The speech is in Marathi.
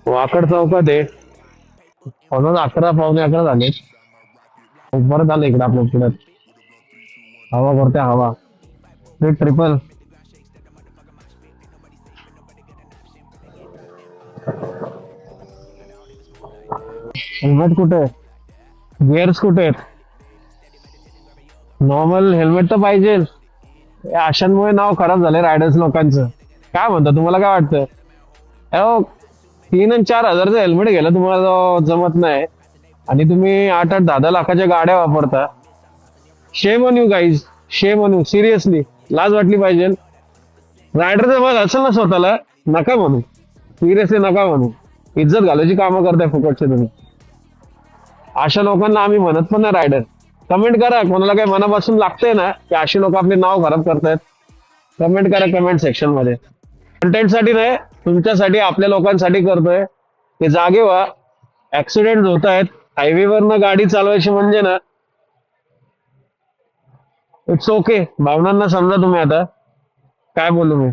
वाकड चौकात आहे. म्हणून 11 पावणे 11 झाले. परत आलं इकडे आपल्या पुण्यात. हवा करते हवा. ते ट्रिपल. हेल्मेट कुठे आहे? गिअर्स कुठे आहेत? नॉर्मल हेल्मेट तर पाहिजे. या अशांमुळे नाव खराब झाले रायडर्स लोकांचं. काय म्हणता, तुम्हाला काय वाटतं? अहो, 3 आणि 4 हजारचं हेल्मेट घ्यायला तुम्हाला जमत नाही आणि तुम्ही 8-8, 10-10 लाखाच्या गाड्या वापरता. Shame on you guys. Shame on you, seriously. लाज वाटली पाहिजे. रायडरचं मग असेल ना स्वतःला, नका म्हणू. सिरियसली नका म्हणू. इज्जत घालायची कामं करताय फुकटचे तुम्ही. अशा लोकांना आम्ही म्हणत पण नाही रायडर. कमेंट करा, कोणाला काही मनापासून लागतंय ना की अशी लोक आपले नाव खराब करतायत. कमेंट करा कमेंट सेक्शन मध्ये. कंटेंट साठी नाही, तुमच्यासाठी, आपल्या लोकांसाठी करतोय. ते जागे व्हा. ऍक्सिडेंट होत आहेत. हायवेवरनं गाडी चालवायची म्हणजे ना, इट्स ओके. भावनांना समजा तुम्ही. आता काय बोलू मी.